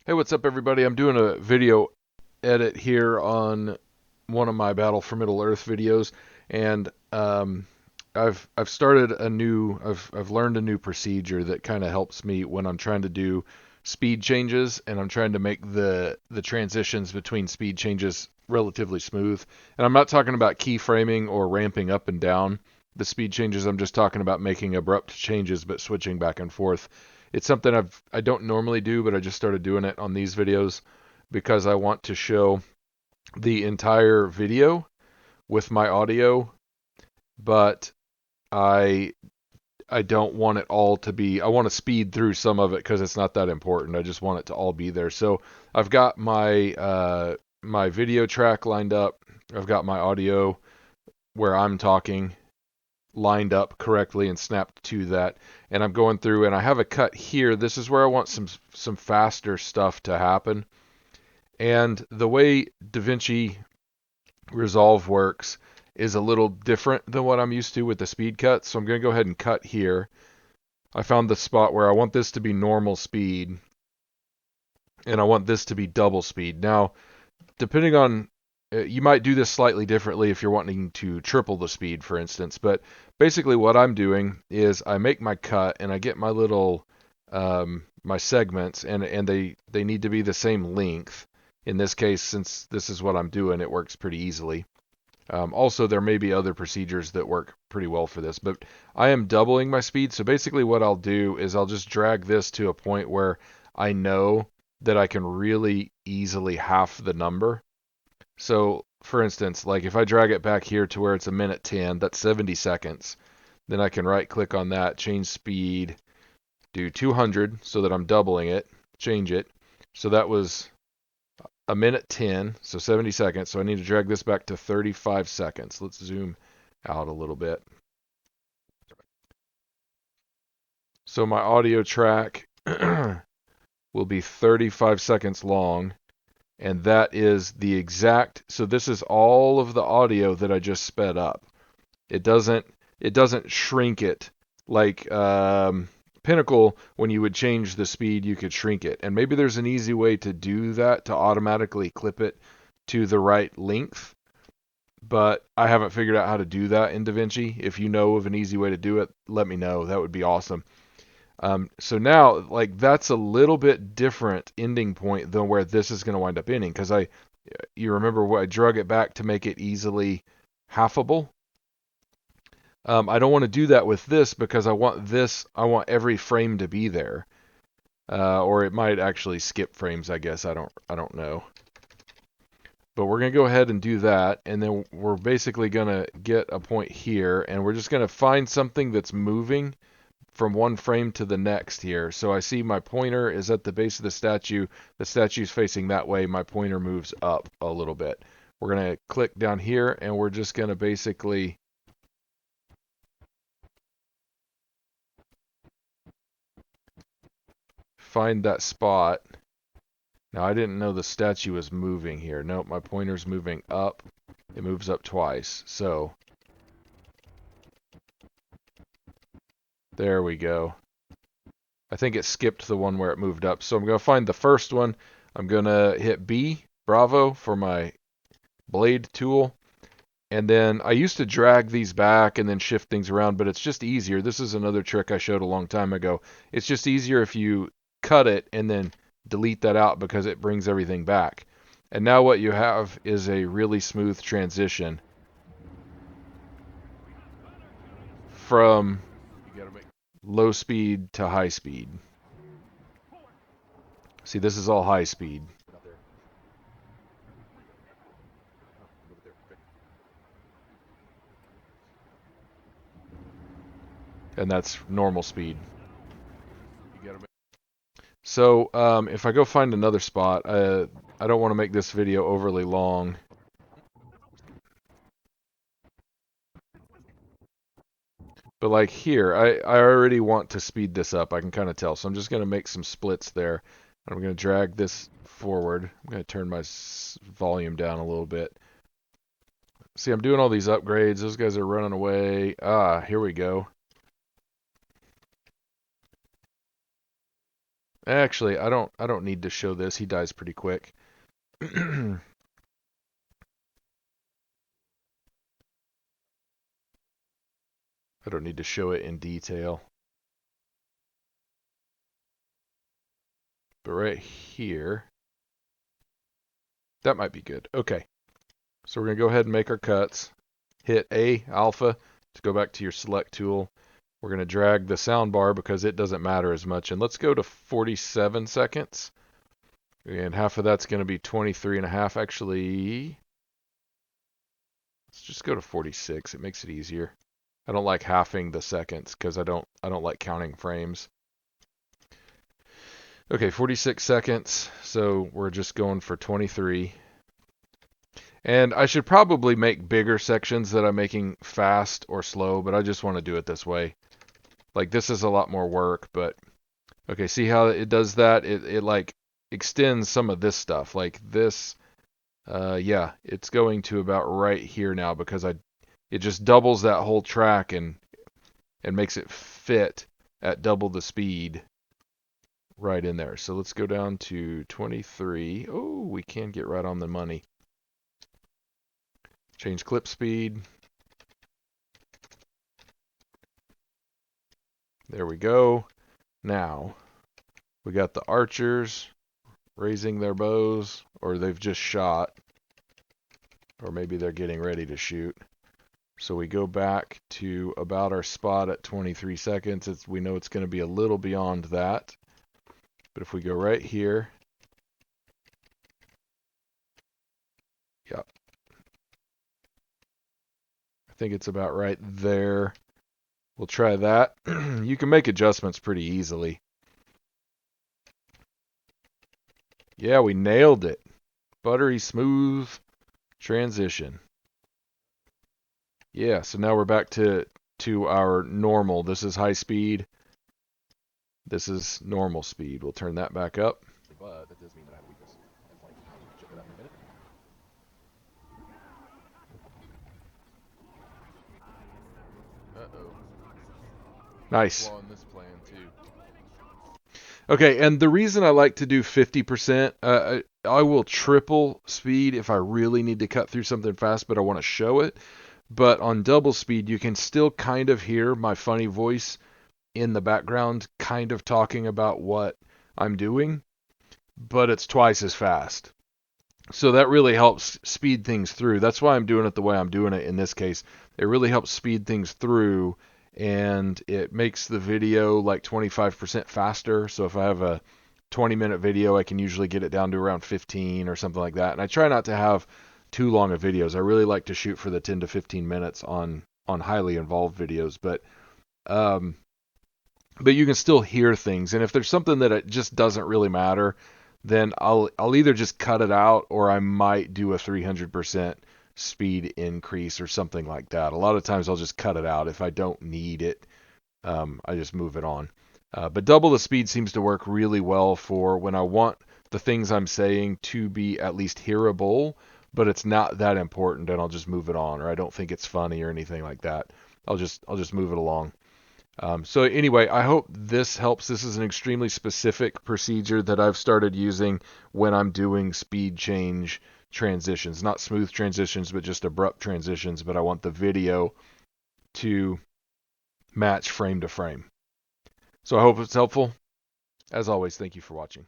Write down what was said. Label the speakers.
Speaker 1: Hey, what's up, everybody? I'm doing a video edit here on one of my Battle for Middle-earth videos, and I've started a new I've learned a new procedure that kind of helps me when I'm trying to do speed changes, and I'm trying to make the transitions between speed changes relatively smooth. And I'm not talking about keyframing or ramping up and down the speed changes. I'm just talking about making abrupt changes but switching back and forth. It's something I don't normally do, but I just started doing it on these videos because I want to show the entire video with my audio, but I I don't want it all to be. I want to speed through some of it because it's not that important. I just want it to all be there. So I've got my video track lined up. I've got my audio where I'm talking lined up correctly and snapped to that. And I'm going through and I have a cut here. This is where I want some faster stuff to happen. And the way DaVinci Resolve works is a little different than what I'm used to with the speed cut. So I'm going to go ahead and cut here. I found the spot where I want this to be normal speed and I want this to be double speed. Now, depending on you might do this slightly differently if you're wanting to triple the speed, for instance. But basically what I'm doing is I make my cut and I get my little my segments, and they need to be the same length. In this case, since this is what I'm doing, it works pretty easily. Also, there may be other procedures that work pretty well for this, but I am doubling my speed. So basically what I'll do is I'll just drag this to a point where I know that I can really easily half the number. So, for instance, like if I drag it back here to where it's a minute 10, that's 70 seconds. Then I can right click on that, change speed, do 200 so that I'm doubling it, change it. So that was a minute 10, so 70 seconds. So I need to drag this back to 35 seconds. Let's zoom out a little bit. So my audio track will be 35 seconds long. And that is the exact, so this is all of the audio that I just sped up. It doesn't shrink it like Pinnacle. When you would change the speed, you could shrink it. And maybe there's an easy way to do that, to automatically clip it to the right length. But I haven't figured out how to do that in DaVinci. If you know of an easy way to do it, let me know. That would be awesome. So now, like, that's a little bit different ending point than where this is going to wind up ending, because you remember what I drug it back to make it easily halfable. I don't want to do that with this because I want every frame to be there, or it might actually skip frames. I guess I don't know. But we're going to go ahead and do that, and then we're basically going to get a point here, and we're just going to find something that's moving from one frame to the next here. So I see my pointer is at the base of the statue. The statue's facing that way. My pointer moves up a little bit. We're going to click down here, and we're just going to basically find that spot. Now, I didn't know the statue was moving here. Nope, my pointer's moving up. It moves up twice. So there we go. I think it skipped the one where it moved up. So I'm going to find the first one. I'm going to hit B, Bravo, for my blade tool. And then I used to drag these back and then shift things around, but it's just easier. This is another trick I showed a long time ago. It's just easier if you cut it and then delete that out because it brings everything back. And now what you have is a really smooth transition from low speed to high speed. See, this is all high speed. And that's normal speed. So if I go find another spot, I don't want to make this video overly long. But like here, I already want to speed this up. I can kind of tell. So I'm just going to make some splits there. I'm going to drag this forward. I'm going to turn my volume down a little bit. See, I'm doing all these upgrades. Those guys are running away. Ah, here we go. Actually, I don't need to show this. He dies pretty quick. I don't need to show it in detail. But right here, that might be good. Okay. So we're going to go ahead and make our cuts. Hit A, alpha, to go back to your select tool. We're going to drag the sound bar because it doesn't matter as much. And let's go to 47 seconds. And half of that's going to be 23 and a half. Actually, let's just go to 46. It makes it easier. I don't like halving the seconds because I don't like counting frames. Okay, 46 seconds. So we're just going for 23. And I should probably make bigger sections that I'm making fast or slow, but I just want to do it this way. Like this is a lot more work, but okay, see how it does that? It like extends some of this stuff. Like this, yeah, it's going to about right here now because it just doubles that whole track and makes it fit at double the speed right in there. So let's go down to 23. Oh, we can get right on the money. Change clip speed. There we go. Now, we got the archers raising their bows, or they've just shot, or maybe they're getting ready to shoot. So we go back to about our spot at 23 seconds. We know it's going to be a little beyond that. But if we go right here, yep, I think it's about right there. We'll try that. You can make adjustments pretty easily. Yeah, we nailed it. Buttery smooth transition. Yeah, so now we're back to our normal. This is high speed. This is normal speed. We'll turn that back up. But that does mean that I have weakness. Check it out in a minute. Uh-oh. Nice. Flaw in this plan too. Okay, and the reason I like to do 50%, I will triple speed if I really need to cut through something fast, but I want to show it. But on double speed, you can still kind of hear my funny voice in the background, kind of talking about what I'm doing, but it's twice as fast. So that really helps speed things through. That's why I'm doing it the way I'm doing it in this case. It really helps speed things through, and it makes the video like 25% faster. So if I have a 20-minute video, I can usually get it down to around 15 or something like that. And I try not to have too long of videos. I really like to shoot for the 10 to 15 minutes on highly involved videos, but you can still hear things. And if there's something that it just doesn't really matter, then I'll either just cut it out or I might do a 300% speed increase or something like that. A lot of times I'll just cut it out if I don't need it. I just move it on. But double the speed seems to work really well for when I want the things I'm saying to be at least hearable, but it's not that important, and I'll just move it on, or I don't think it's funny or anything like that. I'll just move it along. So anyway, I hope this helps. This is an extremely specific procedure that I've started using when I'm doing speed change transitions. Not smooth transitions, but just abrupt transitions. But I want the video to match frame to frame. So I hope it's helpful. As always, thank you for watching.